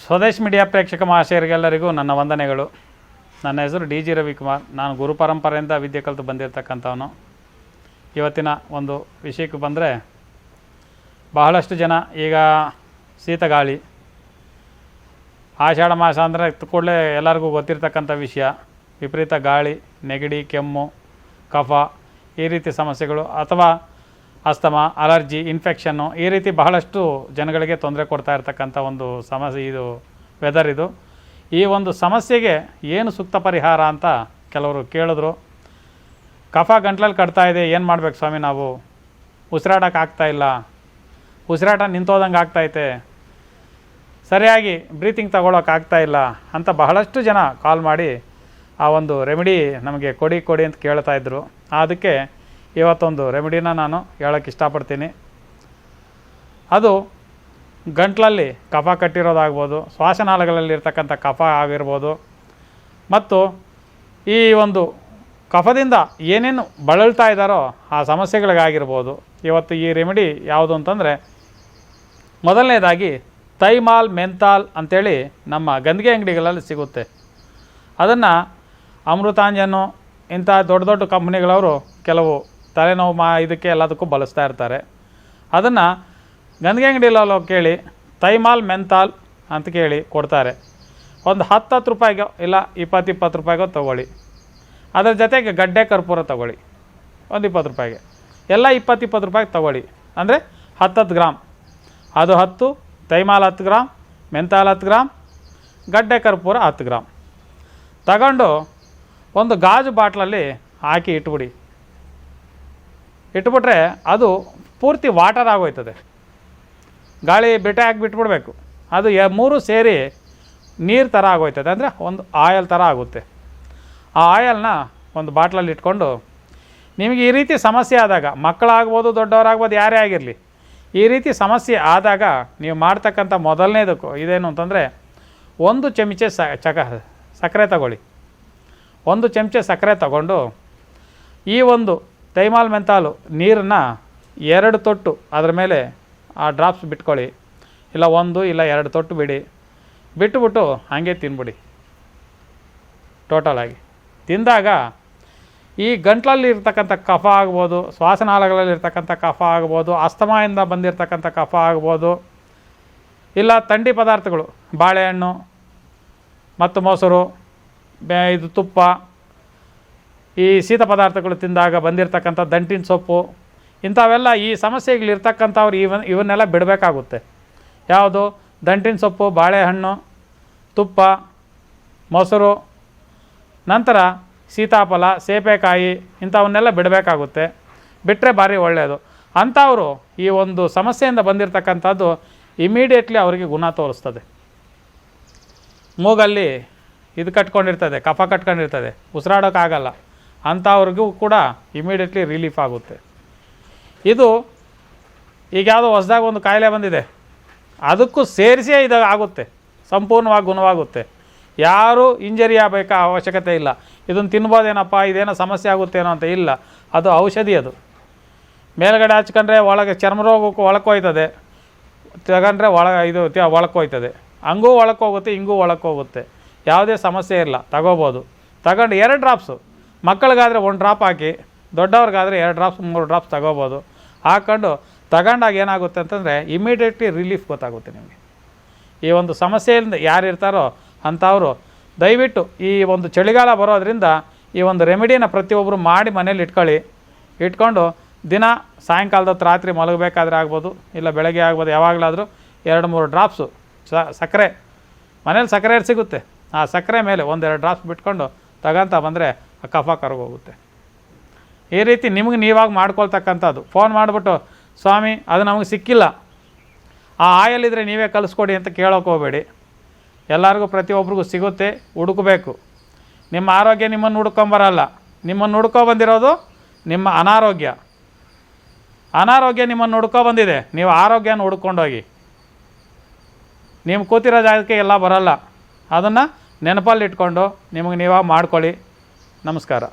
Swadesh media ಪ್ರೇಕ್ಷಕ ಮಹಾಶಯರಿಗೆಲ್ಲರಿಗೂ ನನ್ನ ವಂದನೆಗಳು. ನನ್ನ ಹೆಸರು ಡಿ ಜಿ ರವಿಕುಮಾರ್. ನಾನು ಗುರು ಪರಂಪರೆಯಿಂದ ವಿದ್ಯೆ ಕಲಿತು ಬಂದಿರತಕ್ಕಂಥವನು. ಇವತ್ತಿನ ಒಂದು ವಿಷಯಕ್ಕೆ ಬಂದರೆ, ಬಹಳಷ್ಟು ಜನ ಈಗ ಶೀತಗಾಳಿ, ಆಷಾಢ ಮಾಸ ಅಂದರೆ ಕೂಡಲೇ ಎಲ್ಲರಿಗೂ ಗೊತ್ತಿರ್ತಕ್ಕಂಥ ವಿಷಯ. ವಿಪರೀತ ಗಾಳಿ, ನೆಗಡಿ, ಕೆಮ್ಮು, ಕಫ ಈ ರೀತಿ ಸಮಸ್ಯೆಗಳು, ಅಥವಾ ಅಸ್ತಮ, ಅಲರ್ಜಿ, ಇನ್ಫೆಕ್ಷನ್ನು ಈ ರೀತಿ ಬಹಳಷ್ಟು ಜನಗಳಿಗೆ ತೊಂದರೆ ಕೊಡ್ತಾ ಇರ್ತಕ್ಕಂಥ ಒಂದು ಸಮಸ್ಯೆ ಇದು ವೆದರ್ ಇದು. ಈ ಒಂದು ಸಮಸ್ಯೆಗೆ ಏನು ಸೂಕ್ತ ಪರಿಹಾರ ಅಂತ ಕೆಲವರು ಕೇಳಿದ್ರು. ಕಫ ಗಂಟ್ಲಲ್ಲಿ ಕಟ್ತಾ ಇದೆ, ಏನು ಮಾಡ್ಬೇಕು ಸ್ವಾಮಿ ನಾವು? ಉಸಿರಾಡೋಕೆ ಆಗ್ತಾಯಿಲ್ಲ, ಉಸಿರಾಟ ನಿಂತೋದಂಗೆ ಆಗ್ತೈತೆ, ಸರಿಯಾಗಿ ಬ್ರೀತಿಂಗ್ ತಗೊಳ್ಳೋಕೆ ಆಗ್ತಾಯಿಲ್ಲ ಅಂತ ಬಹಳಷ್ಟು ಜನ ಕಾಲ್ ಮಾಡಿ ಆ ಒಂದು ರೆಮಿಡಿ ನಮಗೆ ಕೊಡಿ ಅಂತ ಕೇಳ್ತಾಯಿದ್ರು. ಅದಕ್ಕೆ ಇವತ್ತೊಂದು ರೆಮಿಡಿನ ನಾನು ಹೇಳೋಕ್ಕೆ ಇಷ್ಟಪಡ್ತೀನಿ. ಅದು ಗಂಟ್ಲಲ್ಲಿ ಕಫ ಕಟ್ಟಿರೋದಾಗ್ಬೋದು, ಶ್ವಾಸನಾಳಗಳಲ್ಲಿರ್ತಕ್ಕಂಥ ಕಫ ಆಗಿರ್ಬೋದು, ಮತ್ತು ಈ ಒಂದು ಕಫದಿಂದ ಏನೇನು ಬಳಲ್ತಾ ಇದ್ದಾರೋ ಆ ಸಮಸ್ಯೆಗಳಿಗಾಗಿರ್ಬೋದು. ಇವತ್ತು ಈ ರೆಮಿಡಿ ಯಾವುದು ಅಂತಂದರೆ, ಮೊದಲನೇದಾಗಿ ಥೈಮಾಲ್ ಮೆಂತಾಲ್ ಅಂಥೇಳಿ ನಮ್ಮ ಗಂದಿಗೆ ಅಂಗಡಿಗಳಲ್ಲಿ ಸಿಗುತ್ತೆ. ಅದನ್ನು ಅಮೃತಾಂಜನು ಇಂಥ ದೊಡ್ಡ ದೊಡ್ಡ ಕಂಪ್ನಿಗಳವರು ಕೆಲವು ತಲೆನೋವು ಇದಕ್ಕೆ ಎಲ್ಲದಕ್ಕೂ ಬಳಸ್ತಾ ಇರ್ತಾರೆ. ಅದನ್ನು ಗಂದಿಗೆ ಅಂಗಡಿಯಲ್ಲಿ ಕೇಳಿ ಥೈಮಾಲ್ ಮೆಂತಾಲ್ ಅಂತ ಕೇಳಿ ಕೊಡ್ತಾರೆ. ಒಂದು 10 ರೂಪಾಯಿಗೋ ಇಲ್ಲ 20 ರೂಪಾಯಿಗೋ ತೊಗೊಳ್ಳಿ. ಅದರ ಜೊತೆಗೆ ಗಡ್ಡೆ ಕರ್ಪೂರ ತೊಗೊಳ್ಳಿ, ಒಂದು 20 ರೂಪಾಯಿಗೆ. ಎಲ್ಲ 20 ರೂಪಾಯಿಗೆ ತೊಗೊಳ್ಳಿ. ಅಂದರೆ 10 ಗ್ರಾಮ್. ಅದು 10, ಥೈಮಾಲ್ 10 ಗ್ರಾಮ್, ಮೆಂತಾಲ್ 10 ಗ್ರಾಮ್, ಗಡ್ಡೆ ಕರ್ಪೂರ 10 ಗ್ರಾಮ್ ತಗೊಂಡು ಒಂದು ಗಾಜು ಬಾಟ್ಲಲ್ಲಿ ಹಾಕಿ ಇಟ್ಬಿಟ್ರೆ ಅದು ಪೂರ್ತಿ ವಾಟರ್ ಆಗೋಯ್ತದೆ. ಗಾಳಿ ಬೆಟ್ಟೆ ಹಾಕಿ ಬಿಟ್ಬಿಡ್ಬೇಕು. ಅದು 3 ಸೇರಿ ನೀರು ಥರ ಆಗೋಯ್ತದೆ, ಅಂದರೆ ಒಂದು ಆಯಲ್ ಥರ ಆಗುತ್ತೆ. ಆ ಆಯಲ್ನ ಒಂದು ಬಾಟ್ಲಲ್ಲಿ ಇಟ್ಕೊಂಡು, ನಿಮಗೆ ಈ ರೀತಿ ಸಮಸ್ಯೆ ಆದಾಗ, ಮಕ್ಕಳಾಗ್ಬೋದು ದೊಡ್ಡವರಾಗ್ಬೋದು ಯಾರೇ ಆಗಿರಲಿ, ಈ ರೀತಿ ಸಮಸ್ಯೆ ಆದಾಗ ನೀವು ಮಾಡ್ತಕ್ಕಂಥ ಮೊದಲನೇದಕ್ಕೂ ಇದೇನು ಅಂತಂದರೆ, 1 ಚಮಚೆ ಸಕ್ಕರೆ ತಗೊಳ್ಳಿ. 1 ಚಮಚೆ ಸಕ್ಕರೆ ತಗೊಂಡು ಈ ಒಂದು ಥೈಮಾಲ್ ಮೆಂತಾಲು ನೀರನ್ನು 2 ತೊಟ್ಟು ಅದರ ಮೇಲೆ ಆ ಡ್ರಾಪ್ಸ್ ಬಿಟ್ಕೊಳ್ಳಿ. ಇಲ್ಲ 1 ಇಲ್ಲ 2 ತೊಟ್ಟು ಬಿಟ್ಟುಬಿಟ್ಟು ಹಾಗೆ ತಿನ್ಬಿಡಿ. ಟೋಟಲಾಗಿ ತಿಂದಾಗ ಈ ಗಂಟ್ಲಲ್ಲಿ ಇರ್ತಕ್ಕಂಥ ಕಫ ಆಗ್ಬೋದು, ಶ್ವಾಸನಾಳಗಳಲ್ಲಿರ್ತಕ್ಕಂಥ ಕಫ ಆಗ್ಬೋದು, ಅಸ್ತಮಾಯಿಂದ ಬಂದಿರತಕ್ಕಂಥ ಕಫ ಆಗ್ಬೋದು, ಇಲ್ಲ ಥಂಡಿ ಪದಾರ್ಥಗಳು, ಬಾಳೆಹಣ್ಣು ಮತ್ತು ಮೊಸರು, ಇದು ತುಪ್ಪ, ಈ ಶೀತ ಪದಾರ್ಥಗಳು ತಿಂದಾಗ ಬಂದಿರತಕ್ಕಂಥ ದಂಟಿನ ಸೊಪ್ಪು, ಇಂಥವೆಲ್ಲ ಈ ಸಮಸ್ಯೆಗಳಿರ್ತಕ್ಕಂಥವ್ರು ಇವನ್ನೆಲ್ಲ ಬಿಡಬೇಕಾಗುತ್ತೆ. ಯಾವುದು? ದಂಟಿನ ಸೊಪ್ಪು, ಬಾಳೆಹಣ್ಣು, ತುಪ್ಪ, ಮೊಸರು, ನಂತರ ಸೀತಾಫಲ, ಸೇಬೆಕಾಯಿ ಇಂಥವನ್ನೆಲ್ಲ ಬಿಡಬೇಕಾಗುತ್ತೆ. ಬಿಟ್ಟರೆ ಭಾರಿ ಒಳ್ಳೆಯದು. ಅಂಥವರು ಈ ಒಂದು ಸಮಸ್ಯೆಯಿಂದ ಬಂದಿರತಕ್ಕಂಥದ್ದು ಇಮಿಡಿಯೇಟ್ಲಿ ಅವರಿಗೆ ಗುಣ ತೋರಿಸ್ತದೆ. ಮೂಗಲ್ಲಿ ಇದು ಕಟ್ಕೊಂಡಿರ್ತದೆ, ಕಫ ಕಟ್ಕೊಂಡಿರ್ತದೆ, ಉಸಿರಾಡೋಕ್ಕಾಗಲ್ಲ, ಅಂಥವ್ರಿಗೂ ಕೂಡ ಇಮಿಡಿಯೇಟ್ಲಿ ರಿಲೀಫ್ ಆಗುತ್ತೆ. ಇದು ಈಗ ಯಾವುದೋ ಹೊಸದಾಗಿ ಒಂದು ಕಾಯಿಲೆ ಬಂದಿದೆ, ಅದಕ್ಕೂ ಸೇರಿಸೇ ಇದು ಆಗುತ್ತೆ, ಸಂಪೂರ್ಣವಾಗಿ ಗುಣವಾಗುತ್ತೆ. ಯಾರೂ ಇಂಜರಿ ಆಗಬೇಕಾ ಅವಶ್ಯಕತೆ ಇಲ್ಲ. ಇದನ್ನು ತಿನ್ಬೋದೇನಪ್ಪ, ಇದೇನೋ ಸಮಸ್ಯೆ ಆಗುತ್ತೇನೋ ಅಂತ ಇಲ್ಲ. ಅದು ಔಷಧಿ. ಅದು ಮೇಲ್ಗಡೆ ಹಚ್ಕೊಂಡ್ರೆ ಒಳಗೆ ಚರ್ಮ ರೋಗಕ್ಕೂ ಒಳಕೋಯ್ತದೆ, ತಗೊಂಡ್ರೆ ಒಳಕೋಯ್ತದೆ. ಹಂಗೂ ಒಳಕೋಗುತ್ತೆ, ಹಿಂಗೂ ಒಳಕೋಗುತ್ತೆ. ಯಾವುದೇ ಸಮಸ್ಯೆ ಇಲ್ಲ, ತಗೋಬೋದು. ತಗೊಂಡು 2 ಡ್ರಾಪ್ಸು, ಮಕ್ಕಳಿಗಾದರೆ 1 ಡ್ರಾಪ್ ಹಾಕಿ, ದೊಡ್ಡವ್ರಿಗಾದರೆ 2 ಡ್ರಾಪ್ಸ್ 3 ಡ್ರಾಪ್ಸ್ ತಗೋಬೋದು. ಹಾಕ್ಕೊಂಡು ತಗೊಂಡಾಗ ಏನಾಗುತ್ತೆ ಅಂತಂದರೆ ಇಮಿಡಿಯೇಟ್ಲಿ ರಿಲೀಫ್ ಗೊತ್ತಾಗುತ್ತೆ ನಿಮಗೆ. ಈ ಒಂದು ಸಮಸ್ಯೆಯಿಂದ ಯಾರು ಇರ್ತಾರೋ ಅಂಥವರು ದಯವಿಟ್ಟು ಈ ಒಂದು ಚಳಿಗಾಲ ಬರೋದರಿಂದ ಈ ಒಂದು ರೆಮಿಡಿನ ಪ್ರತಿಯೊಬ್ಬರು ಮಾಡಿ ಮನೇಲಿ ಇಟ್ಕೊಂಡು ದಿನ ಸಾಯಂಕಾಲದ ಹೊತ್ತು ರಾತ್ರಿ ಮಲಗಬೇಕಾದ್ರೆ ಆಗ್ಬೋದು, ಇಲ್ಲ ಬೆಳಗ್ಗೆ ಆಗ್ಬೋದು, ಯಾವಾಗಲಾದರೂ 2-3 ಡ್ರಾಪ್ಸು ಸಕ್ಕರೆ, ಮನೇಲಿ ಸಕ್ಕರೆ ಸಿಗುತ್ತೆ, ಆ ಸಕ್ಕರೆ ಮೇಲೆ 1-2 ಡ್ರಾಪ್ಸ್ ಬಿಟ್ಕೊಂಡು ತಗೊಂತ ಬಂದರೆ ಆ ಕಫ ಕರಗೋಗುತ್ತೆ. ಈ ರೀತಿ ನಿಮಗೆ ನೀವಾಗಿ ಮಾಡ್ಕೊಳ್ತಕ್ಕಂಥದ್ದು. ಫೋನ್ ಮಾಡಿಬಿಟ್ಟು ಸ್ವಾಮಿ ಅದು ನಮಗೆ ಸಿಕ್ಕಿಲ್ಲ, ಆ ಆಯಲ್ ಇದ್ದರೆ ನೀವೇ ಕಲಿಸ್ಕೊಡಿ ಅಂತ ಕೇಳೋಕೆ ಹೋಗಬೇಡಿ. ಎಲ್ಲರಿಗೂ ಪ್ರತಿಯೊಬ್ಬರಿಗೂ ಸಿಗುತ್ತೆ, ಹುಡುಕಬೇಕು. ನಿಮ್ಮ ಆರೋಗ್ಯ ನಿಮ್ಮನ್ನು ಹುಡ್ಕೊಂಬರಲ್ಲ, ನಿಮ್ಮನ್ನು ಹುಡ್ಕೊಬಂದಿರೋದು ನಿಮ್ಮ ಅನಾರೋಗ್ಯ ನಿಮ್ಮನ್ನು ಹುಡ್ಕೊಬಂದಿದೆ. ನೀವು ಆರೋಗ್ಯನ ಹುಡ್ಕೊಂಡೋಗಿ, ನೀವು ಕೂತಿರೋ ಜಾಗಕ್ಕೆ ಎಲ್ಲ ಬರಲ್ಲ. ಅದನ್ನು ನೆನಪಲ್ಲಿಟ್ಕೊಂಡು ನಿಮಗೆ ನೀವಾಗ ಮಾಡ್ಕೊಳ್ಳಿ. ನಮಸ್ಕಾರ.